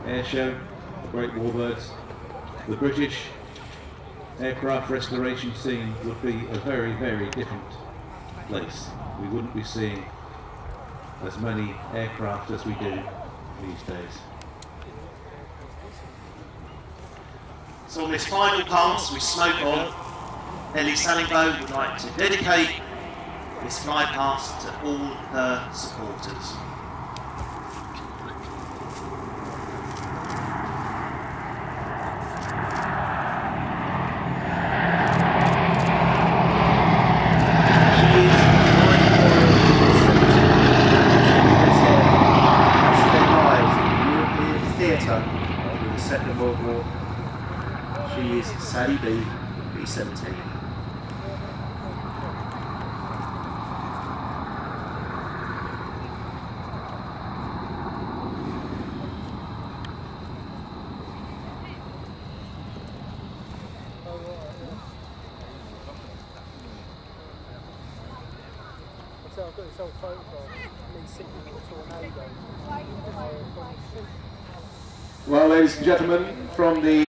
Airshow, the Great Warbirds, the British aircraft restoration scene would be a very, very different place. We wouldn't be seeing as many aircraft as we do these days. So on this final pass with smoke on, Ellie Sallingbow would like to dedicate this fly past to all her supporters. Over the Second World War. She is Sally B, B-17. So I've got this old photograph of me sitting in a tornado. Well, ladies and gentlemen, from the